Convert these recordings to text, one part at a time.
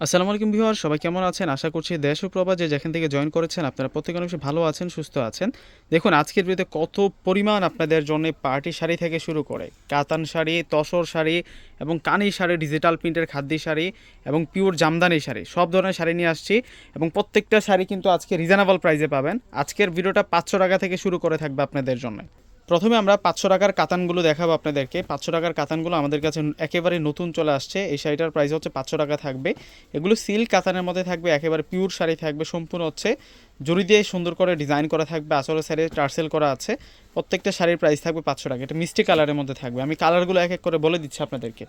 আসসালামু আলাইকুম ভিউয়ার, সবাই কেমন আছেন? আশা করছি দেশ ও প্রবাস যে যেখান থেকে জয়েন করেছেন আপনারা প্রত্যেকে অনেক বেশি ভালো আছেন, সুস্থ আছেন। দেখুন আজকের ভিডিওতে কত পরিমাণ আপনাদের জন্য পার্টি শাড়ি থেকে শুরু করে কাতান শাড়ি, তসর শাড়ি এবং কানি শাড়ি, ডিজিটাল প্রিন্টের খাদ্যি শাড়ি এবং পিওর জামদানি শাড়ি, সব ধরনের শাড়ি নিয়ে আসছি এবং প্রত্যেকটা শাড়ি কিন্তু আজকে রিজনেবল প্রাইসে পাবেন। আজকের ভিডিওটা 500 টাকা থেকে শুরু করে থাকবে আপনাদের জন্য। প্রথমে আমরা 500 টাকার কাতানগুলো দেখাবো আপনাদেরকে। 500 টাকার কাতানগুলো আমাদের কাছে একেবারে নতুন চলে আসছে। এই শাড়িটার প্রাইস হচ্ছে 500 টাকা থাকবে। এগুলো সিল্ক কাতানের মধ্যে থাকবে, একেবারে পিওর শাড়ি থাকবে, সম্পূর্ণ হচ্ছে জরি দিয়ে সুন্দর করে ডিজাইন করা থাকবে, আসলে শাড়ি টার্সেল করা আছে। প্রত্যেকটা শাড়ির প্রাইস থাকবে 500 টাকা। এটা মিষ্টি কালারের মধ্যে থাকবে, আমি কালারগুলো এক এক করে বলে দিচ্ছি আপনাদেরকে।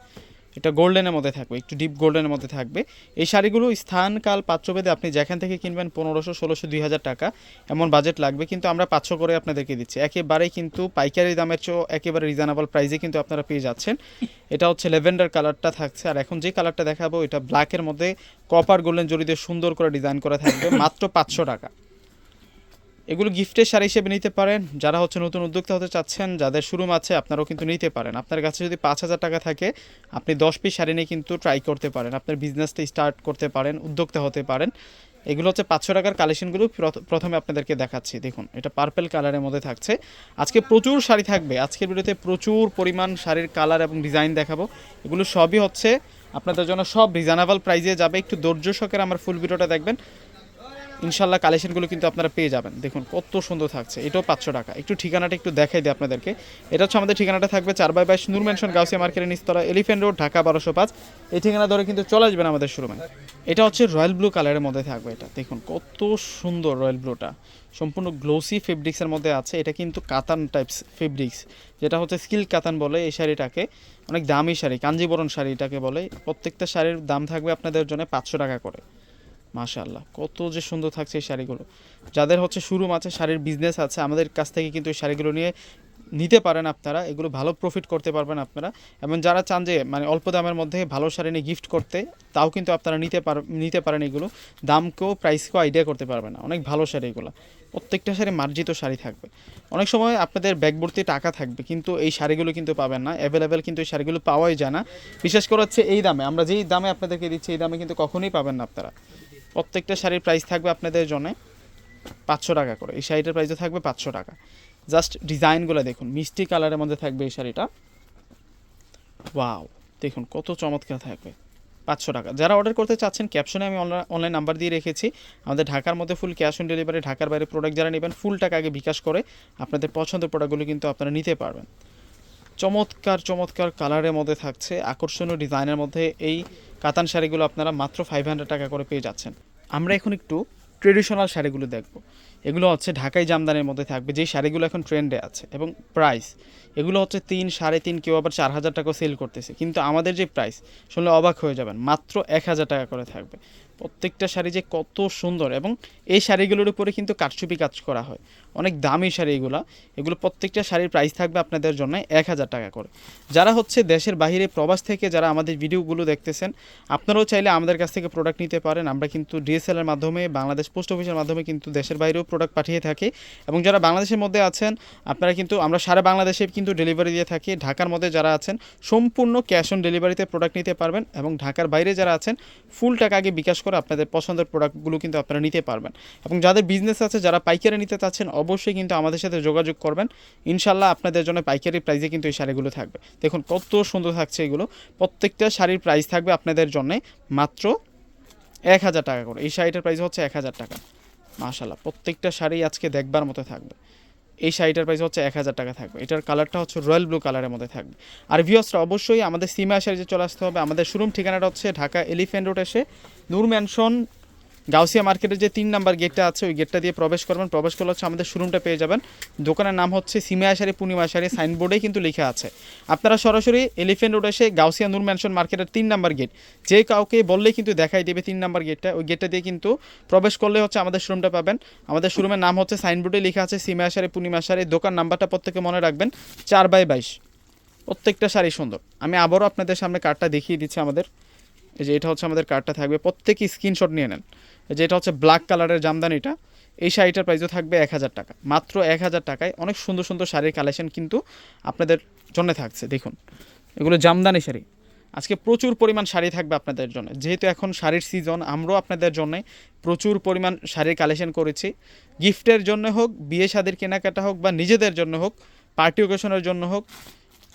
এটা গোল্ডেনের মধ্যে থাকবে, একটু ডিপ গোল্ডেনের মধ্যে থাকবে। এই শাড়িগুলো স্থান কাল পাত্রভেদে আপনি যেখান থেকে কিনবেন 1500, 1600, 2000 টাকা এমন বাজেট লাগবে, কিন্তু আমরা 500 করে আপনাদেরকে দিচ্ছি। একেবারেই কিন্তু পাইকারি দামের চেয়েও একেবারে রিজনেবল প্রাইসে কিন্তু আপনারা পেয়ে যাচ্ছেন। এটা হচ্ছে ল্যাভেন্ডার কালারটা থাকছে, আর এখন যে কালারটা দেখাবো এটা ব্ল্যাকের মধ্যে কপার গোল্ডেন জরি দিয়ে সুন্দর করে ডিজাইন করা থাকবে, মাত্র 500 টাকা। এগুলো গিফটের শাড়ি হিসেবে নিতে পারেন। যারা হচ্ছে নতুন উদ্যোক্তা হতে চাচ্ছেন, যাদের শোরুম আছে, আপনারাও কিন্তু নিতে পারেন। আপনার কাছে যদি 5000 টাকা থাকে, আপনি 10 পিস শাড়ি নিয়ে কিন্তু ট্রাই করতে পারেন, আপনার বিজনেসটা স্টার্ট করতে পারেন, উদ্যোক্তা হতে পারেন। এগুলো হচ্ছে 500 টাকার কালেকশনগুলো প্রথমে আপনাদেরকে দেখাচ্ছি। দেখুন এটা পার্পেল কালারের মধ্যে থাকছে। আজকে প্রচুর শাড়ি থাকবে, আজকের ভিডিওতে প্রচুর পরিমাণ শাড়ির কালার এবং ডিজাইন দেখাবো। এগুলো সবই হচ্ছে আপনাদের জন্য সব রিজনেবল প্রাইসে যাবে। একটু ধৈর্য সহকারে আমার ফুল ভিডিওটা দেখবেন, ইনশাল্লাহ কালেকশনগুলো কিন্তু আপনারা পেয়ে যাবেন। দেখুন কত সুন্দর থাকছে, এটাও 500 টাকা। একটু ঠিকানাটা একটু দেখাই দিই আপনাদেরকে। এটা হচ্ছে আমাদের ঠিকানাটা থাকবে 4/22 নূর ম্যানশন, গাউসিয়া মার্কেটের নিচতলা, এলিফ্যান্ট রোড, ঢাকা 1205। এই ঠিকানা ধরে কিন্তু চলে আসবেন আমাদের শোরুমে। এটা হচ্ছে রয়্যাল ব্লু কালারের মধ্যে থাকবে। এটা দেখুন কত সুন্দর, রয়্যাল ব্লুটা সম্পূর্ণ গ্লোসি ফেব্রিক্সের মধ্যে আছে। এটা কিন্তু কাতান টাইপস ফেব্রিক্স, যেটা হচ্ছে স্কিল কাতান বলে এই শাড়িটাকে। অনেক দামি শাড়ি, কাঞ্জিবরণ শাড়ি এটাকে বলে। প্রত্যেকটা শাড়ির দাম থাকবে আপনাদের জন্য 500 টাকা করে। মাশাআল্লাহ কত যে সুন্দর থাকছে এই শাড়িগুলো। যাদের হচ্ছে শোরুম আছে, শাড়ির বিজনেস আছে, আমাদের কাছ থেকে কিন্তু এই শাড়িগুলো নিয়ে নিতে পারেন আপনারা। এগুলো ভালো প্রফিট করতে পারবেন আপনারা। এবং যারা চান যে মানে অল্প দামের মধ্যে ভালো শাড়ি নিয়ে গিফট করতে, তাও কিন্তু আপনারা নিতে পারেন। এগুলো দামকেও প্রাইসকেও আইডিয়া করতে পারবেন না, অনেক ভালো শাড়ি এগুলো। প্রত্যেকটা শাড়ি মার্জিত শাড়ি থাকবে। অনেক সময় আপনাদের ব্যাগ ভর্তি টাকা থাকবে, কিন্তু এই শাড়িগুলো কিন্তু পাবেন না, অ্যাভেলেবেল কিন্তু এই শাড়িগুলো পাওয়াই যায় না। বিশেষ করে হচ্ছে এই দামে, আমরা যেই দামে আপনাদেরকে দিচ্ছি এই দামে কিন্তু কখনোই পাবেন না আপনারা। প্রত্যেকটা শাড়ির প্রাইস থাকবে আপনাদের জন্য 500 টাকা করে। এই শাড়িটার প্রাইসও থাকবে 500 টাকা। জাস্ট ডিজাইনগুলো দেখুন, মিষ্টি কালারের মধ্যে থাকবে এই শাড়িটা। ওয়াও, দেখুন কত চমৎকার থাকবে, 500 টাকা। যারা অর্ডার করতে চাচ্ছেন, ক্যাপশনে আমি অনলাইন নাম্বার দিয়ে রেখেছি। আমাদের ঢাকার মধ্যে ফুল ক্যাশ অন ডেলিভারি, ঢাকার বাইরে প্রোডাক্ট যারা নেবেন ফুল টাকা আগে বিকাশ করে আপনাদের পছন্দের প্রোডাক্টগুলো কিন্তু আপনারা নিতে পারবেন। চমৎকার চমৎকার কালারের মধ্যে থাকছে, আকর্ষণীয় ডিজাইনের মধ্যে এই কাতান শাড়িগুলো আপনারা মাত্র 500 টাকা করে পেয়ে যাচ্ছেন। আমরা এখন একটু ট্রেডিশনাল শাড়িগুলো দেখব। এগুলো হচ্ছে ঢাকাই জামদানির মধ্যে থাকবে, যেই শাড়িগুলো এখন ট্রেন্ডে আছে। এবং প্রাইস এগুলো হচ্ছে 3, 3.5, কেউ আবার 4000 টাকা সেল করতেছে, কিন্তু আমাদের যে প্রাইস শুনলে অবাক হয়ে যাবেন, মাত্র 1000 টাকা করে থাকবে। প্রত্যেকটা শাড়ি যে কত সুন্দর, এবং এই শাড়িগুলোর উপরে কিন্তু কারচুপি কাজ করা হয়, অনেক দামি শাড়ি এগুলো। এগুলো প্রত্যেকটা শাড়ির প্রাইস থাকবে আপনাদের জন্য 1000 টাকা করে। যারা হচ্ছে দেশের বাইরে প্রবাস থেকে যারা আমাদের ভিডিওগুলো দেখতেছেন, আপনারাও চাইলে আমাদের কাছ থেকে প্রোডাক্ট নিতে পারেন। আমরা কিন্তু ডিএসএল এর মাধ্যমে, বাংলাদেশ পোস্ট অফিসের মাধ্যমে কিন্তু দেশের বাইরেও প্রোডাক্ট পাঠিয়ে থাকি। এবং যারা বাংলাদেশের মধ্যে আছেন, আপনারা কিন্তু আমরা সারা বাংলাদেশে কিন্তু ডেলিভারি দিয়ে থাকি। ঢাকার মধ্যে যারা আছেন সম্পূর্ণ ক্যাশ অন ডেলিভারিতে প্রোডাক্ট নিতে পারবেন, এবং ঢাকার বাইরে যারা আছেন ফুল টাকা আগে বিকাশ করে আপনাদের পছন্দের প্রোডাক্টগুলো কিন্তু আপনারা নিতে পারবেন। এবং যাদের বিজনেস আছে, যারা পাইকারি নিতে চাচ্ছেন, অবশ্যই কিন্তু আমাদের সাথে যোগাযোগ করবেন। ইনশাল্লাহ আপনাদের জন্য পাইকারি প্রাইসে কিন্তু এই শাড়িগুলো থাকবে। দেখুন কত সুন্দর থাকছে এগুলো। প্রত্যেকটা শাড়ির প্রাইস থাকবে আপনাদের জন্য মাত্র 1000 টাকা করে। এই শাড়িটার প্রাইস হচ্ছে 1000 টাকা। মাশাল্লাহ প্রত্যেকটা শাড়ি আজকে দেখবার মতো থাকবে। এই শাড়িটার প্রাইস হচ্ছে 1000 টাকা থাকবে। এটার কালারটা হচ্ছে রয়্যাল ব্লু কালারের মধ্যে থাকবে। আর ভিউয়ার্সরা অবশ্যই আমাদের সিমা শাড়িতে চলে আসতে হবে। আমাদের শোরুম ঠিকানাটা হচ্ছে ঢাকা এলিফ্যান্ট রোড এসে নূর ম্যানশন, গাউসিয়া মার্কেটের যে 3 নাম্বার গেটটা আছে, ওই গেটটা দিয়ে প্রবেশ করবেন। প্রবেশ করলে হচ্ছে আমাদের শোরুমটা পেয়ে যাবেন। দোকানের নাম হচ্ছে সিমা শাড়ি, পূর্ণিমা শাড়ি, সাইনবোর্ডেই কিন্তু লেখা আছে। আপনারা সরাসরি এলিফ্যান্ট রোড এসে গাউসিয়া নূর ম্যানশন মার্কেটের 3 নাম্বার গেট, যে কাউকে বললেই কিন্তু দেখাই দেবে 3 নাম্বার গেটটা। ওই গেটটা দিয়ে কিন্তু প্রবেশ করলে হচ্ছে আমাদের শোরুমটা পাবেন। আমাদের শোরুমের নাম হচ্ছে, সাইনবোর্ডে লেখা আছে সিমা শাড়ি, পূর্ণিমা শাড়ি। দোকান নাম্বারটা প্রত্যেকে মনে রাখবেন, 4/22। প্রত্যেকটা শাড়ি সুন্দর। আমি আবারও আপনাদের সামনে কার্ডটা দেখিয়ে দিচ্ছি আমাদের। এই যে এটা হচ্ছে আমাদের কার্ডটা থাকবে, প্রত্যেকেই স্ক্রিনশট নিয়ে নেন। যেটা হচ্ছে ব্ল্যাক কালারের জামদানিটা, এই শাড়িটার প্রাইসও থাকবে 1000 টাকা, মাত্র 1000 টাকায়। অনেক সুন্দর সুন্দর শাড়ির কালেকশন কিন্তু আপনাদের জন্য থাকছে। দেখুন এগুলো জামদানি শাড়ি, আজকে প্রচুর পরিমাণ শাড়ি থাকবে আপনাদের জন্য, যেহেতু এখন শাড়ির সিজন, আমরাও আপনাদের জন্য প্রচুর পরিমাণ শাড়ির কালেকশন করেছি। গিফটের জন্য হোক, বিয়ে শাদির কেনাকাটা হোক, বা নিজেদের জন্য হোক, পার্টি ওকেশনের জন্য হোক,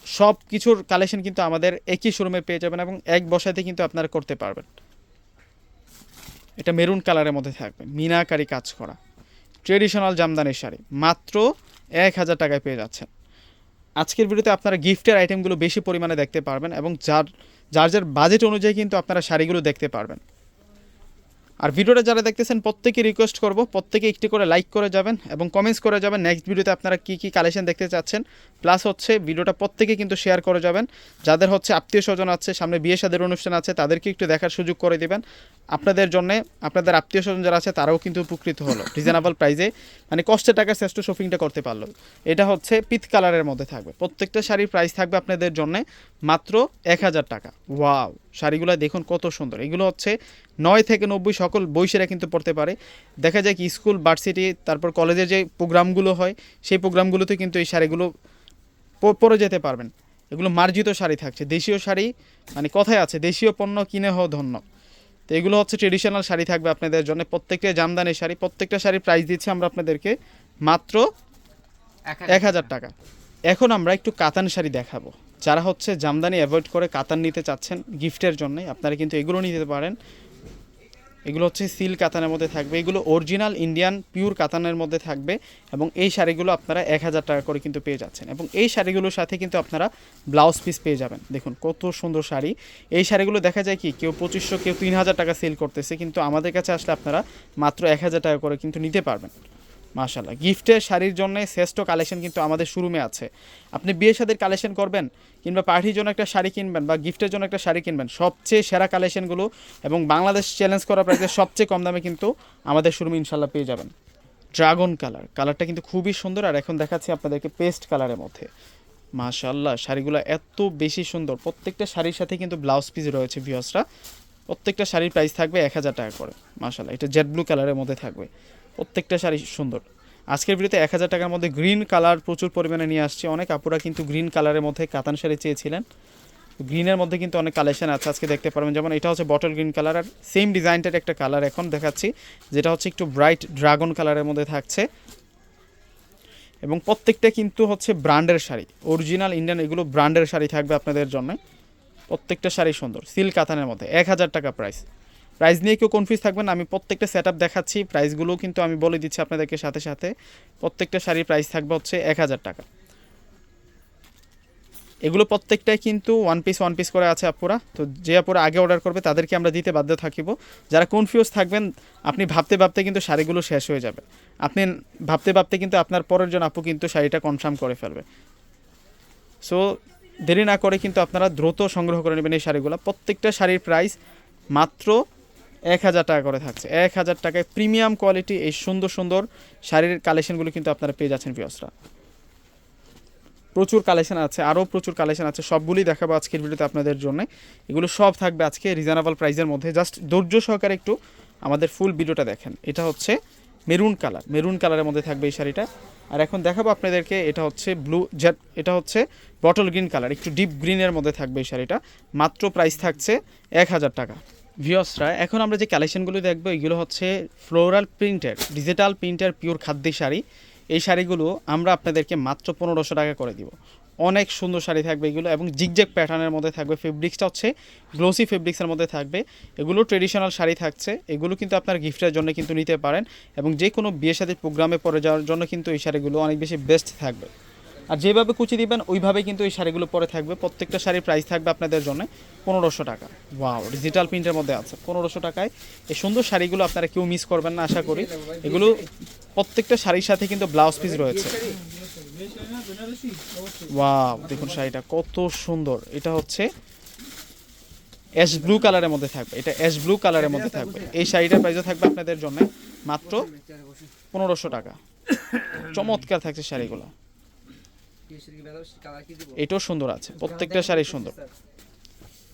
সব কিছুর কালেকশন কিন্তু আমাদের একই শোরুমে পেয়ে যাবেন এবং এক বসাতে কিন্তু আপনারা করতে পারবেন। এটা মেরুন কালারের মধ্যে থাকবে, মিনাকারি কাজ করা ট্রেডিশনাল জামদানি শাড়ি মাত্র 1000 টাকায় পেয়ে যাচ্ছেন। আজকের ভিডিওতে আপনারা গিফটের আইটেমগুলো বেশি পরিমাণে দেখতে পারবেন এবং যার যার বাজেট অনুযায়ী কিন্তু আপনারা শাড়িগুলো দেখতে পারবেন। আর ভিডিওটা যারা দেখতেছেন প্রত্যেকে রিকোয়েস্ট করব, প্রত্যেকে একটি করে লাইক করে যাবেন এবং কমেন্টস করে যাবেন নেক্সট ভিডিওতে আপনারা কী কী কালেকশন দেখতে চাচ্ছেন। প্লাস হচ্ছে ভিডিওটা প্রত্যেকে কিন্তু শেয়ার করে যাবেন, যাদের হচ্ছে আত্মীয় স্বজন আছে, সামনে বিয়ে শাদীর অনুষ্ঠান আছে, তাদেরকে একটু দেখার সুযোগ করে দিবেন। আপনাদের জন্যে আপনাদের আত্মীয় স্বজন যারা আছে তারাও কিন্তু উপকৃত হলো, রিজনেবল প্রাইসে, মানে কষ্টের টাকা শ্রেষ্ঠ শপিংটা করতে পারলো। এটা হচ্ছে পিচ কালারের মধ্যে থাকবে, প্রত্যেকটা শাড়ির প্রাইস থাকবে আপনাদের জন্য মাত্র 1000 টাকা। ওয়াও, শাড়িগুলো দেখুন কত সুন্দর। এগুলো হচ্ছে 9 থেকে 90 সকল বয়সীরা কিন্তু পড়তে পারে। দেখা যায় কি স্কুল, ভার্সিটি, তারপর কলেজের যে প্রোগ্রামগুলো হয় সেই প্রোগ্রামগুলোতে কিন্তু এই শাড়িগুলো পরে যেতে পারবেন। এগুলো মার্জিত শাড়ি থাকছে, দেশীয় শাড়ি, মানে কথায় আছে দেশীয় পণ্য কিনে হও ধন্য। তো এগুলো হচ্ছে ট্রেডিশনাল শাড়ি থাকবে আপনাদের জন্য, প্রত্যেকটা জামদানি শাড়ি। প্রত্যেকটা শাড়ির প্রাইস দিচ্ছি আমরা আপনাদেরকে মাত্র 1000 টাকা। এখন আমরা একটু কাতান শাড়ি দেখাবো। যারা হচ্ছে জামদানি অ্যাভয়েড করে কাতান নিতে চাচ্ছেন গিফটের জন্য, আপনারা কিন্তু এগুলো নিতে পারেন। এগুলো হচ্ছে সিল্ক কাতানের মধ্যে থাকবে, এগুলো অরিজিনাল ইন্ডিয়ান পিওর কাতানের মধ্যে থাকবে এবং এই শাড়িগুলো আপনারা 1000 টাকা করে কিন্তু পেয়ে যাচ্ছেন। এবং এই শাড়িগুলোর সাথে কিন্তু আপনারা ব্লাউজ পিস পেয়ে যাবেন। দেখুন কত সুন্দর শাড়ি। এই শাড়িগুলো দেখা যায় কি কেউ 2500, কেউ 3000 টাকা সেল করতেছে, কিন্তু আমাদের কাছে আসলে আপনারা মাত্র 1000 টাকা করে কিন্তু নিতে পারবেন। মাশাআল্লাহ, গিফটের শাড়ির জন্য শ্রেষ্ঠ কালেকশন কিন্তু আমাদের শোরুমে আছে। আপনি বিয়ে শাদীর কালেকশন করবেন কিংবা পার্টির জন্য একটা শাড়ি কিনবেন বা গিফটের জন্য একটা শাড়ি কিনবেন, সবচেয়ে সেরা কালেকশনগুলো এবং বাংলাদেশ চ্যালেঞ্জ করা প্রাইসে সবচেয়ে কম দামে কিন্তু আমাদের শোরুমে ইনশাল্লাহ পেয়ে যাবেন। ড্রাগন কালারটা কিন্তু খুবই সুন্দর। আর এখন দেখাচ্ছি আপনাদেরকে পেস্ট কালারের মধ্যে। মাশাআল্লাহ, শাড়িগুলো এত বেশি সুন্দর। প্রত্যেকটা শাড়ির সাথে কিন্তু ব্লাউজ পিস রয়েছে ভিউয়ার্সরা। প্রত্যেকটা শাড়ির প্রাইস থাকবে 1000 টাকা করে। মাশাআল্লাহ, এটা জেড ব্লু কালারের মধ্যে থাকবে। প্রত্যেকটা শাড়ি সুন্দর। আজকের ভিডিওতে 1000 টাকার মধ্যে গ্রিন কালার প্রচুর পরিমাণে নিয়ে আসছি। অনেক আপুরা কিন্তু গ্রিন কালারের মধ্যে কাতান শাড়ি চেয়েছিলেন। গ্রিনের মধ্যে কিন্তু অনেক কালেকশন আছে, আজকে দেখতে পারবেন। যেমন এটা হচ্ছে বটল গ্রিন কালার, আর সেম ডিজাইনটার একটা কালার এখন দেখাচ্ছি, যেটা হচ্ছে একটু ব্রাইট ড্রাগন কালারের মধ্যে থাকছে। এবং প্রত্যেকটা কিন্তু হচ্ছে ব্র্যান্ডের শাড়ি, অরিজিনাল ইন্ডিয়ান, এগুলো ব্র্যান্ডের শাড়ি থাকবে আপনাদের জন্য। প্রত্যেকটা শাড়ি সুন্দর, সিল্ক কাতানের মধ্যে 1000 টাকা প্রাইস। প্রাইস নিয়ে কেউ কনফিউজ থাকবেন, আমি প্রত্যেকটা সেট আপ দেখাচ্ছি, প্রাইসগুলো কিন্তু আমি বলে দিচ্ছি আপনাদেরকে সাথে সাথে। প্রত্যেকটা শাড়ির প্রাইস থাকবে হচ্ছে 1000 টাকা। এগুলো প্রত্যেকটাই কিন্তু ওয়ান পিস করে আছে আপুরা। তো যে আপুরা আগে অর্ডার করবে তাদেরকে আমরা দিতে বাধ্য থাকিব। যারা কনফিউজ থাকবেন, আপনি ভাবতে ভাবতে কিন্তু শাড়িগুলো শেষ হয়ে যাবে। আপনি ভাবতে ভাবতে কিন্তু আপনার পরের জন আপু কিন্তু শাড়িটা কনফার্ম করে ফেলবে। সো দেরি না করে কিন্তু আপনারা দ্রুত সংগ্রহ করে নেবেন এই শাড়িগুলো। প্রত্যেকটা শাড়ির প্রাইস মাত্র 1000 টাকা করে থাকছে। 1000 টাকায় প্রিমিয়াম কোয়ালিটি এই সুন্দর সুন্দর শাড়ির কালেকশনগুলো কিন্তু আপনারা পেয়ে যাচ্ছেন ভিউয়ার্সরা। প্রচুর কালেকশন আছে, আরও প্রচুর কালেকশন আছে, সবগুলোই দেখাবো আজকের ভিডিওতে আপনাদের জন্য। এগুলো সব থাকবে আজকে রিজনেবল প্রাইসের মধ্যে। জাস্ট ধৈর্য সহকারে একটু আমাদের ফুল ভিডিওটা দেখেন। এটা হচ্ছে মেরুন কালারের মধ্যে থাকবে এই শাড়িটা। আর এখন দেখাবো আপনাদেরকে, এটা হচ্ছে ব্লু জেড, এটা হচ্ছে বটল গ্রিন কালার, একটু ডিপ গ্রিনের মধ্যে থাকবে এই শাড়িটা। মাত্র প্রাইস থাকছে 1000 টাকা। ভিউয়ার্সরা, এখন আমরা যে কালেকশনগুলো দেখবো এগুলো হচ্ছে ফ্লোরাল প্রিন্টের, ডিজিটাল প্রিন্টের পিওর খাদ্যি শাড়ি। এই শাড়িগুলো আমরা আপনাদেরকে মাত্র 1500 টাকা করে দিব। অনেক সুন্দর শাড়ি থাকবে এগুলো এবং জিগজ্যাগ প্যাটার্নের মধ্যে থাকবে। ফেব্রিক্সটা হচ্ছে গ্লোসি ফেব্রিক্সের মধ্যে থাকবে। এগুলো ট্রেডিশনাল শাড়ি থাকছে। এগুলো কিন্তু আপনার গিফটের জন্য কিন্তু নিতে পারেন এবং যে কোনো বিয়ে শাদীর প্রোগ্রামে পরে যাওয়ার জন্য কিন্তু এই শাড়িগুলো অনেক বেশি বেস্ট থাকবে। আর যেভাবে কুচি দিবেন ওইভাবে কিন্তু এই শাড়িগুলো পরে থাকবে। প্রত্যেকটা শাড়ির প্রাইস থাকবে আপনাদের জন্য 1500 টাকা। ওয়াও, ডিজিটাল প্রিন্টের মধ্যে আছে 1500 টাকায় এই সুন্দর শাড়িগুলো আপনারা কেউ মিস করবেন না আশা করি। এগুলো প্রত্যেকটা শাড়ির সাথে কিন্তু ব্লাউজ পিস রয়েছে। ওয়াও, দেখুন শাড়িটা কত সুন্দর। এটা হচ্ছে অ্যাশ ব্লু কালারের মধ্যে থাকবে, এটা অ্যাশ ব্লু কালারের মধ্যে থাকবে। এই শাড়িটার প্রাইসও থাকবে আপনাদের জন্য মাত্র 1500 টাকা। চমৎকার থাকছে শাড়িগুলো। এটাও সুন্দর আছে, প্রত্যেকটা শাড়ি সুন্দর।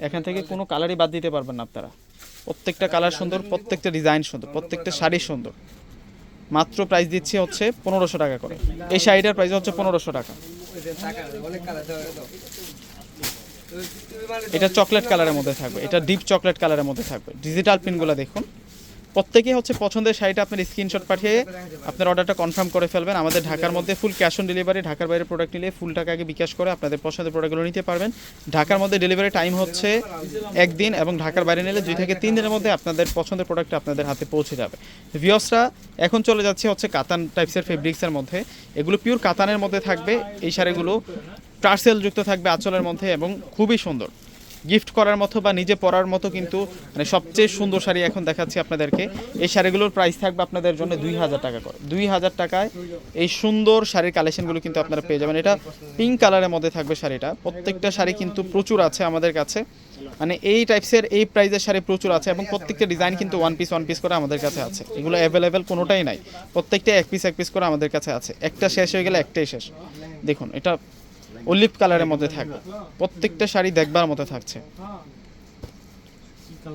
এখান থেকে কোনো কালারই বাদ দিতে পারবেন না আপনারা। প্রত্যেকটা কালার সুন্দর, প্রত্যেকটা ডিজাইন সুন্দর, প্রত্যেকটা শাড়ি সুন্দর। মাত্র প্রাইস দিচ্ছি হচ্ছে 1500 টাকা করে। এই শাড়িটার প্রাইস হচ্ছে 1500 টাকা। এটা চকলেট কালারের মধ্যে থাকবে, এটা ডিপ চকলেট কালারের মধ্যে থাকবে। ডিজিটাল প্রিন্টগুলো দেখুন, প্রত্যেকেই হচ্ছে পছন্দের শাড়িটা আপনার স্ক্রিনশট পাঠিয়ে আপনার অর্ডারটা কনফার্ম করে ফেলবেন। আমাদের ঢাকার মধ্যে ফুল ক্যাশ অন ডেলিভারি, ঢাকার বাইরে প্রোডাক্ট নিলে ফুল টাকা আগে বিকাশ করে আপনাদের পছন্দের প্রোডাক্টগুলো নিতে পারবেন। ঢাকার মধ্যে ডেলিভারি টাইম হচ্ছে 1 দিন এবং ঢাকার বাইরে নিলে 2 থেকে 3 দিনের মধ্যে আপনাদের পছন্দের প্রোডাক্ট আপনাদের হাতে পৌঁছে যাবে। ভিউয়ার্সরা এখন চলে যাচ্ছে হচ্ছে কাতান টাইপসের ফেব্রিক্সের মধ্যে, এগুলো পিওর কাতানের মধ্যে থাকবে। এই শাড়িগুলো টার্সেল যুক্ত থাকবে আঁচলের মধ্যে এবং খুবই সুন্দর, গিফট করার মতো বা নিজে পরার মতো কিন্তু মানে সবচেয়ে সুন্দর শাড়ি এখন দেখাচ্ছি আপনাদেরকে। এই শাড়িগুলোর প্রাইস থাকবে আপনাদের জন্য 2000 টাকা করে। 2000 টাকায় এই সুন্দর শাড়ির কালেকশনগুলো কিন্তু আপনারা পেয়ে যাবেন। এটা পিঙ্ক কালারের মধ্যে থাকবে শাড়িটা। প্রত্যেকটা শাড়ি কিন্তু প্রচুর আছে আমাদের কাছে, মানে এই টাইপসের এই প্রাইজের শাড়ি প্রচুর আছে এবং প্রত্যেকটা ডিজাইন কিন্তু ওয়ান পিস করে আমাদের কাছে আছে। এগুলো অ্যাভেলেবেল কোনোটাই নাই, প্রত্যেকটা এক পিস করে আমাদের কাছে আছে। একটা শেষ হয়ে গেলে একটাই শেষ। দেখুন এটা অলিভ কালারের মধ্যে থাকবে, প্রত্যেকটা শাড়ি দেখবার মতো থাকছে,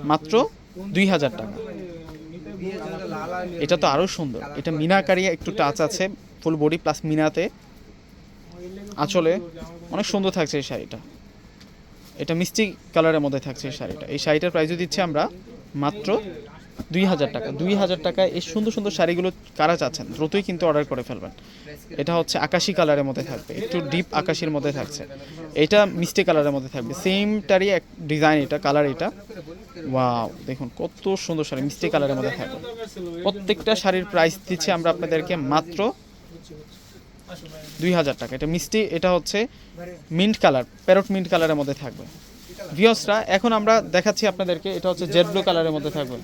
মাত্র 2000 টাকা। এটা তো আরো সুন্দর, এটা মিনাকারি একটু টাচ আছে, ফুল বডি প্লাস মিনাতে আঁচলে অনেক সুন্দর থাকছে এই শাড়িটা। এটা মিষ্টি কালারের মধ্যে থাকছে এই শাড়িটা। এই শাড়িটার প্রাইসও দিচ্ছে আমরা মাত্র 2000 টাকা। 2000 টাকায় এই সুন্দর সুন্দর শাড়িগুলো কারা চাচ্ছেন দ্রুতই কিন্তু অর্ডার করে ফেলবেন। এটা হচ্ছে আকাশি কালারের মধ্যে থাকবে, একটু ডিপ আকাশির মধ্যে থাকছে। এটা মিষ্টি কালারের মধ্যে থাকবে, সেমটারই এক ডিজাইন, এটা কালার এটা। ওয়াও, দেখুন কত সুন্দর শাড়ি মিষ্টি কালারের মধ্যে থাকবে। প্রত্যেকটা শাড়ির প্রাইস দিচ্ছি আমরা আপনাদেরকে মাত্র 2000 টাকা। এটা মিষ্টি, এটা হচ্ছে মিন্ট কালার, প্যারট মিন্ট কালারের মধ্যে থাকবে। ভিউয়ার্সরা এখন আমরা দেখাচ্ছি আপনাদেরকে, এটা হচ্ছে জেড ব্লু কালারের মধ্যে থাকবে।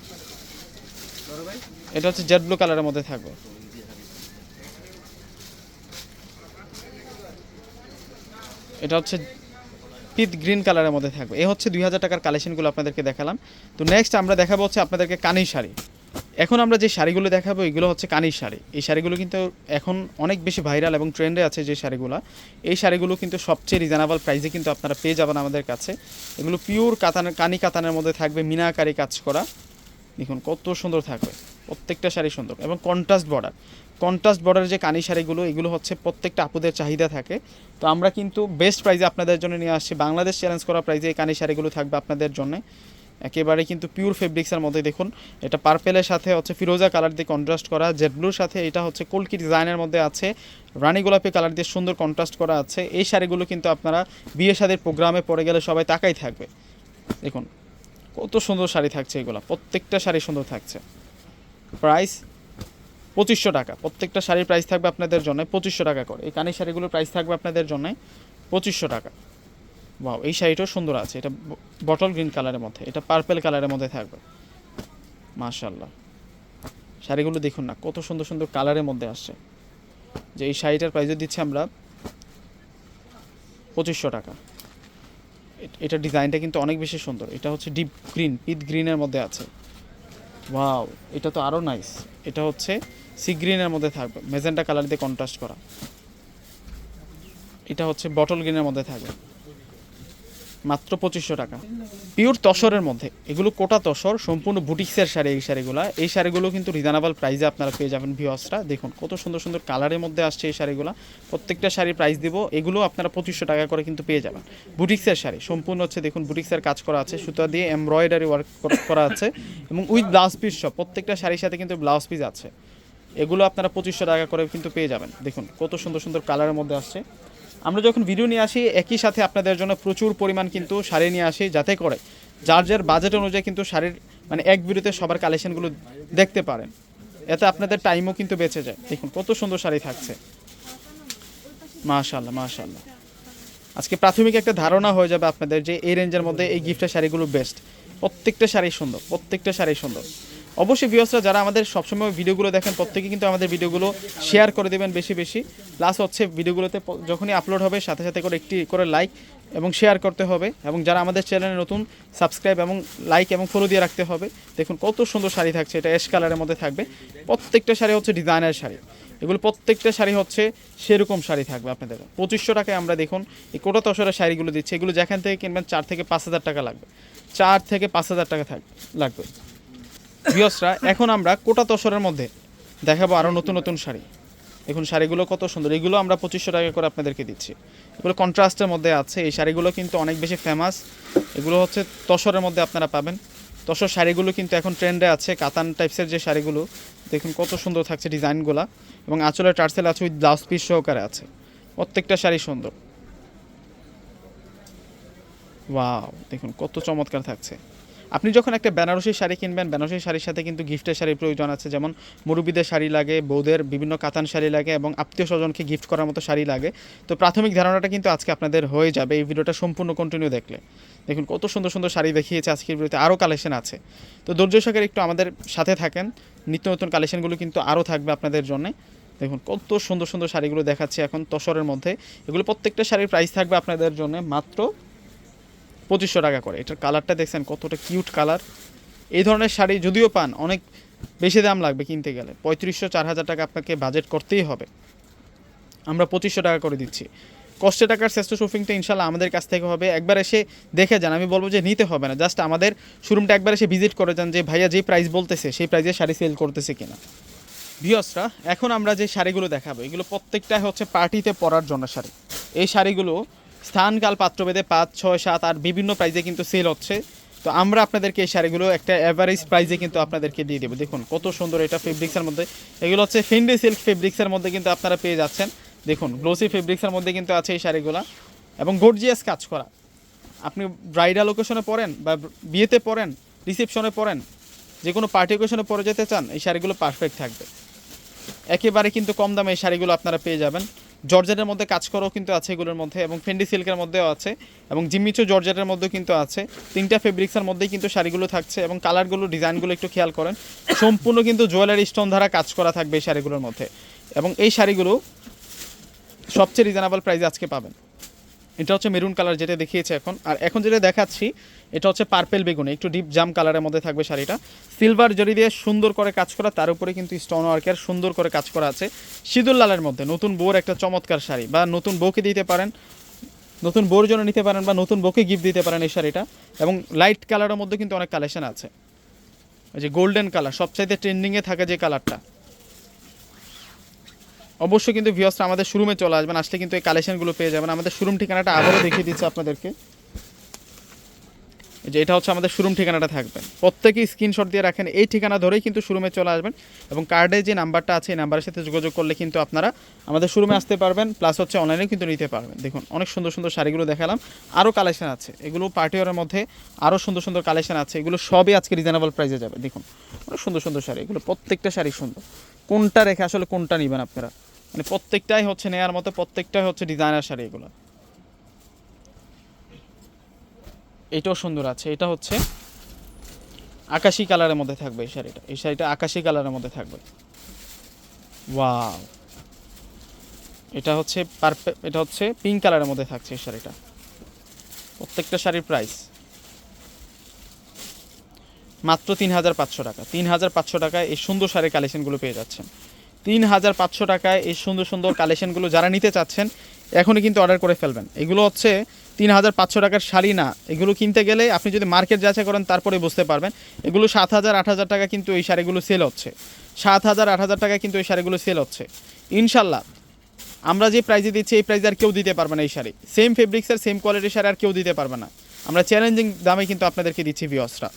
এটা হচ্ছে জেড ব্লু কালারের মধ্যে থাকবে। এটা হচ্ছে পিট গ্রিন কালারের মধ্যে থাকবে। এই হচ্ছে 2000 টাকার কালেকশনগুলো আপনাদেরকে দেখালাম। তো নেক্সট আমরা দেখাবো হচ্ছে আপনাদেরকে কানি শাড়ি। এখন আমরা যে শাড়িগুলো দেখাবো এগুলো হচ্ছে কানির শাড়ি। এই শাড়িগুলো কিন্তু এখন অনেক বেশি ভাইরাল এবং ট্রেন্ডে আছে যে শাড়িগুলো। এই শাড়িগুলো কিন্তু সবচেয়ে রিজনেবল প্রাইসে কিন্তু আপনারা পেয়ে যাবেন আমাদের কাছে। এগুলো পিওর কাতানের, কানি কাতানের মধ্যে থাকবে, মিনাকারি কাজ করা। দেখুন কত সুন্দর থাকবে, প্রত্যেকটা শাড়ি সুন্দর এবং কন্ট্রাস্ট বর্ডারের যে কানি শাড়িগুলো, এগুলো হচ্ছে প্রত্যেকটা আপুদের চাহিদা থাকে। তো আমরা কিন্তু বেস্ট প্রাইসে আপনাদের জন্য নিয়ে আসছি, বাংলাদেশ চ্যালেঞ্জ করা প্রাইসে এই কানি শাড়িগুলো থাকবে আপনাদের জন্য। একেবারে কিন্তু পিওর ফেব্রিক্সের মধ্যে। দেখুন এটা পার্পেলের সাথে হচ্ছে ফিরোজা কালার দিয়ে কন্ট্রাস্ট করা, জেড ব্লুর সাথে এটা হচ্ছে কলকি ডিজাইনের মধ্যে আছে, রানী গোলাপি কালার দিয়ে সুন্দর কন্ট্রাস্ট করা আছে। এই শাড়িগুলো কিন্তু আপনারা বিয়ে শাদীর প্রোগ্রামে পরে গেলে সবাই তাকাই থাকবে। দেখুন কত সুন্দর শাড়ি থাকছে এগুলো, প্রত্যেকটা শাড়ি সুন্দর থাকছে। প্রাইস 2500 টাকা। প্রত্যেকটা শাড়ির প্রাইস থাকবে আপনাদের জন্য 2500 টাকা করে। এই কানি শাড়িগুলোর প্রাইস থাকবে আপনাদের জন্য 2500 টাকা। ওয়াও, এই শাড়িটাও সুন্দর আছে, এটা বটল গ্রিন কালারের মধ্যে, এটা পার্পেল কালারের মধ্যে থাকবে। মাশাআল্লাহ, শাড়িগুলো দেখুন না কত সুন্দর সুন্দর কালারের মধ্যে আসছে। যে এই শাড়িটার প্রাইসও দিচ্ছি আমরা 2500 টাকা। এটা ডিজাইনটা কিন্তু অনেক বেশি সুন্দর, এটা হচ্ছে ডিপ গ্রিন, পিট গ্রিনের মধ্যে আছে। ওয়াও, এটা তো আরও নাইস। এটা হচ্ছে সি গ্রিনের মধ্যে থাকবে, মেজেন্টা কালার দিয়ে কন্ট্রাস্ট করা। এটা হচ্ছে বটল গ্রিনের মধ্যে থাকবে, মাত্র 2500 টাকা। পিওর তসরের মধ্যে, এগুলো কোটা তসর, সম্পূর্ণ বুটিক্সের শাড়ি। এই শাড়িগুলো কিন্তু রিজনেবল প্রাইসে আপনারা পেয়ে যাবেন ভিউয়ার্সরা। দেখুন কত সুন্দর সুন্দর কালারের মধ্যে আসছে এই শাড়িগুলো। প্রত্যেকটা শাড়ির প্রাইস দিব, এগুলো আপনারা 2500 টাকা করে কিন্তু পেয়ে যাবেন। বুটিক্সের শাড়ি সম্পূর্ণ হচ্ছে, দেখুন বুটিক্সের কাজ করা আছে, সুতা দিয়ে এমব্রয়ডারি ওয়ার্ক করা আছে এবং উইথ ব্লাউজ পিস সব। প্রত্যেকটা শাড়ির সাথে কিন্তু ব্লাউজ পিস আছে। এগুলো আপনারা 2500 টাকা করে কিন্তু পেয়ে যাবেন। দেখুন কত সুন্দর সুন্দর কালারের মধ্যে আসছে। আমরা যখন ভিডিও নিয়ে আসি একই সাথে আপনাদের জন্য প্রচুর পরিমাণ কিন্তু শাড়ি নিয়ে আসি, যাতে করে যার যার বাজেট অনুযায়ী কিন্তু শাড়ির মানে এক ভিডিওতে সবার কালেকশনগুলো দেখতে পারেন, এতে আপনাদের টাইমও কিন্তু বেঁচে যায়। দেখুন কত সুন্দর শাড়ি থাকছে, মাশাআল্লাহ মাশাআল্লাহ। আজকে প্রাথমিক একটা ধারণা হয়ে যাবে আপনাদের যে এই রেঞ্জের মধ্যে এই গিফটের শাড়িগুলো বেস্ট। প্রত্যেকটা শাড়ি সুন্দর, প্রত্যেকটা শাড়ি সুন্দর। অবশ্যই ভিউয়ার্সরা যারা আমাদের সবসময় ভিডিওগুলো দেখেন প্রত্যেকে কিন্তু আমাদের ভিডিওগুলো শেয়ার করে দেবেন বেশি বেশি। প্লাস হচ্ছে ভিডিওগুলোতে যখনই আপলোড হবে সাথে সাথে করে একটি করে লাইক এবং শেয়ার করতে হবে, এবং যারা আমাদের চ্যানেলে নতুন সাবস্ক্রাইব এবং লাইক এবং ফলো দিয়ে রাখতে হবে। দেখুন কত সুন্দর শাড়ি থাকছে, এটা অ্যাশ কালারের মধ্যে থাকবে। প্রত্যেকটা শাড়ি হচ্ছে ডিজাইনার শাড়ি, এগুলো প্রত্যেকটা শাড়ি হচ্ছে সেরকম শাড়ি থাকবে আপনাদের। 2500 টাকায় আমরা দেখুন এই কোটা তসরের শাড়িগুলো দিচ্ছি। এগুলো যেখান থেকে কিনবেন 4 থেকে 5000 টাকা লাগবে, 4 থেকে 5000 টাকা লাগবে। ভিউয়ার্সরা এখন আমরা কোটা তসরের মধ্যে দেখাবো আরও নতুন নতুন শাড়ি। দেখুন শাড়িগুলো কত সুন্দর, এগুলো আমরা 2500 টাকা করে আপনাদেরকে দিচ্ছি। এগুলো কন্ট্রাস্টের মধ্যে আছে, এই শাড়িগুলো কিন্তু অনেক বেশি ফেমাস। এগুলো হচ্ছে তসরের মধ্যে আপনারা পাবেন। তসর শাড়িগুলো কিন্তু এখন ট্রেন্ডে আছে, কাতান টাইপসের যে শাড়িগুলো দেখুন কত সুন্দর থাকছে ডিজাইনগুলো, এবং আঁচলের টার্সেল আছে উইথ ব্লাউজ পিস সহকারে আছে। প্রত্যেকটা শাড়ি সুন্দর। ওয়াও, দেখুন কত চমৎকার থাকছে। আপনি যখন একটা বেনারসি শাড়ি কিনবেন, বেনারসি শাড়ির সাথে কিন্তু গিফটের শাড়ির প্রয়োজন আছে, যেমন মুরব্বিদের শাড়ি লাগে, বউদের বিভিন্ন কাতান শাড়ি লাগে, এবং আত্মীয় স্বজনকে গিফট করার মতো শাড়ি লাগে। তো প্রাথমিক ধারণাটা কিন্তু আজকে আপনাদের হয়ে যাবে এই ভিডিওটা সম্পূর্ণ কন্টিনিউ দেখলে। দেখুন কত সুন্দর সুন্দর শাড়ি দেখিয়েছে আজকের ভিডিওতে, আরও কালেকশন আছে। তো ধৈর্য সহকারে একটু আমাদের সাথে থাকেন, নিত্য নতুন কালেকশনগুলো কিন্তু আরও থাকবে আপনাদের জন্য। দেখুন কত সুন্দর সুন্দর শাড়িগুলো দেখাচ্ছি এখন তসরের মধ্যে। এগুলো প্রত্যেকটা শাড়ির প্রাইস থাকবে আপনাদের জন্য মাত্র 2500 টাকা করে। এটার কালারটা দেখছেন কতটা কিউট কালার। এই ধরনের শাড়ি যদিও পান অনেক বেশি দাম লাগবে কিনতে গেলে, 3500-4000 টাকা আপনাকে বাজেট করতেই হবে। আমরা 2500 টাকা করে দিচ্ছি। কষ্টে টাকার শ্রেষ্ঠ শপিংটা ইনশাল্লাহ আমাদের কাছ থেকে হবে। একবার এসে দেখে যান, আমি বলবো যে নিতে হবে না, জাস্ট আমাদের শোরুমটা একবার এসে ভিজিট করে যান, যে ভাইয়া যে প্রাইস বলতেছে সেই প্রাইসে শাড়ি সেল করতেছে কিনা। ভিউয়ার্সরা, এখন আমরা যে শাড়িগুলো দেখাবো এগুলো প্রত্যেকটাই হচ্ছে পার্টিতে পরার জন্য শাড়ি। এই শাড়িগুলো স্থানকাল পাত্রভেদে 5, 6, 7, 8 বিভিন্ন প্রাইসে কিন্তু সেল হচ্ছে। তো আমরা আপনাদেরকে এই শাড়িগুলো একটা অ্যাভারেজ প্রাইসে কিন্তু আপনাদেরকে দিয়ে দেবো। দেখুন কত সুন্দর, এটা ফেব্রিক্সের মধ্যে, এগুলো হচ্ছে ফেন্ডি সিল্ক ফেব্রিক্সের মধ্যে কিন্তু আপনারা পেয়ে যাচ্ছেন। দেখুন গ্লোসি ফেব্রিক্সের মধ্যে কিন্তু আছে এই শাড়িগুলো, এবং গর্জিয়াস কাজ করা। আপনি ব্রাইডাল ওকেশনে পরেন, বা বিয়েতে পরেন, রিসেপশনে পরেন, যে কোনো পার্টি ওকেশনে পরে যেতে চান, এই শাড়িগুলো পারফেক্ট থাকবে। একেবারে কিন্তু কম দামে এই শাড়িগুলো আপনারা পেয়ে যাবেন। জর্জেটের মধ্যে কাজ করাও কিন্তু আছে এগুলোর মধ্যে, এবং ফেন্ডি সিল্কের মধ্যেও আছে, এবং জিম্মিচু জর্জেটের মধ্যেও কিন্তু আছে। তিনটা ফেব্রিক্সের মধ্যেই কিন্তু শাড়িগুলো থাকছে, এবং কালারগুলো ডিজাইনগুলো একটু খেয়াল করেন, সম্পূর্ণ কিন্তু জুয়েলারি স্টোন দ্বারা কাজ করা থাকবে এই শাড়িগুলোর মধ্যে। এবং এই শাড়িগুলো সবচেয়ে রিজনেবল প্রাইসে আজকে পাবেন। এটা হচ্ছে মেরুন কালার যেটা দেখিয়েছে এখন, আর এখন যেটা দেখাচ্ছি এটা হচ্ছে পার্পেল বেগুনি, একটু ডিপ জাম কালারের মধ্যে থাকবে শাড়িটা। সিলভার জরি দিয়ে সুন্দর করে কাজ করা, তার উপরে কিন্তু স্টোন ওয়ার্কের সুন্দর করে কাজ করা আছে। সিঁদুর লালের মধ্যে নতুন বউর একটা চমৎকার শাড়ি, বা নতুন বউকে দিতে পারেন, নতুন বউর জন্য নিতে পারেন, বা নতুন বউকে গিফট দিতে পারেন এই শাড়িটা। এবং লাইট কালারের মধ্যে কিন্তু অনেক কালেকশন আছে। এই যে গোল্ডেন কালার সবচাইতে ট্রেন্ডিংয়ে থাকে যে কালারটা, অবশ্যই কিন্তু ভিউয়ার্সরা আমাদের শোরুমে চলে আসবেন, আসলে কিন্তু এই কালেকশনগুলো পেয়ে যাবেন। আমাদের শোরুম ঠিকানাটা আবারও দেখিয়ে দিচ্ছি আপনাদেরকে। যে এটা হচ্ছে আমাদের শোরুম ঠিকানাটা থাকবে, প্রত্যেকেই স্ক্রিনশট দিয়ে রাখেন, এই ঠিকানা ধরেই কিন্তু শোরুমে চলে আসবেন, এবং কার্ডে যে নাম্বারটা আছে এই নাম্বারের সাথে যোগাযোগ করলে কিন্তু আপনারা আমাদের শোরুমে আসতে পারবেন, প্লাস হচ্ছে অনলাইনে কিন্তু নিতে পারবেন। দেখুন অনেক সুন্দর সুন্দর শাড়িগুলো দেখালাম, আরও কালেকশন আছে, এগুলো পার্টিওয়ারের মধ্যে আরও সুন্দর সুন্দর কালেকশন আছে, এগুলো সবই আজকে রিজনেবল প্রাইসে যাবে। দেখুন অনেক সুন্দর সুন্দর শাড়ি, এগুলো প্রত্যেকটা শাড়ি সুন্দর, কোনটা রেখে আসলে কোনটা নেবেন আপনারা, মানে প্রত্যেকটাই হচ্ছে নেয়ার মতো, প্রত্যেকটাই হচ্ছে ডিজাইনার শাড়ি এগুলো। এটাও সুন্দর আছে, এটা হচ্ছে আকাশি কালারের মধ্যে থাকবে এই শাড়িটা, এই শাড়িটা আকাশি কালারের মধ্যে থাকবে। ওয়াও, এটা হচ্ছে এটা হচ্ছে পিঙ্ক কালারের মধ্যে থাকছে এই শাড়িটা। প্রত্যেকটা শাড়ির প্রাইস মাত্র 3500 টাকা। 3500 টাকায় এই সুন্দর শাড়ির কালেকশনগুলো পেয়ে যাচ্ছেন। 3500 টাকায় এই সুন্দর সুন্দর কালেকশনগুলো যারা নিতে চাচ্ছেন এখনই কিন্তু অর্ডার করে ফেলবেন। এগুলো হচ্ছে 3500 টাকার শাড়ি না, এগুলো কিনতে গেলে আপনি যদি মার্কেট যাচাই করেন তারপরে বুঝতে পারবেন। এগুলো 7000-8000 টাকা কিন্তু এই শাড়িগুলো সেল হচ্ছে, 7000-8000 টাকা কিন্তু এই শাড়িগুলো সেল হচ্ছে। ইনশাল্লাহ আমরা যে প্রাইজে দিচ্ছি এই প্রাইজে আর কেউ দিতে পারবে না। এই শাড়ি সেম ফেব্রিক্সের সেম কোয়ালিটির শাড়ি আর কেউ দিতে পারবে না, আমরা চ্যালেঞ্জিং দামে কিন্তু আপনাদেরকে দিচ্ছি ভিউয়ার্সরা।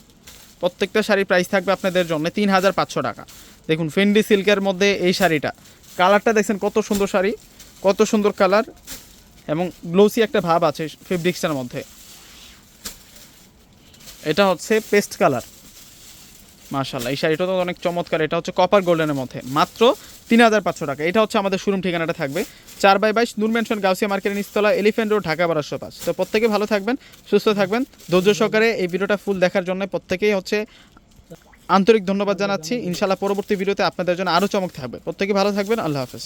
প্রত্যেকটা শাড়ির প্রাইস থাকবে আপনাদের জন্য 3500 টাকা। দেখুন ফেন্ডি সিল্কের মধ্যে এই শাড়িটা, কালারটা দেখছেন কত সুন্দর শাড়ি, কত সুন্দর কালার, এবং গ্লোসি একটা ভাব আছে ফেব্রিক্সের মধ্যে। এটা হচ্ছে পেস্ট কালার, মাশাআল্লাহ এই শাড়িটা তো অনেক চমৎকার। এটা হচ্ছে কপার গোল্ডেনের মধ্যে, মাত্র 3500 টাকা। এটা হচ্ছে আমাদের শোরুম ঠিকানাটা থাকবে 4/22 নূর মেনশন গাউসিয়া মার্কেটের নিচতলা, এলিফ্যান্ট রোড, ঢাকা 1205। তো প্রত্যেকে ভালো থাকবেন, সুস্থ থাকবেন। ধৈর্য সহকারে এই ভিডিওটা ফুল দেখার জন্য প্রত্যেকেই হচ্ছে আন্তরিক ধন্যবাদ জানাচ্ছি। ইনশাআল্লাহ পরবর্তী ভিডিওতে আপনাদের জন্য আরও চমক থাকবে। প্রত্যেকে ভালো থাকবেন, আল্লাহ হাফেজ।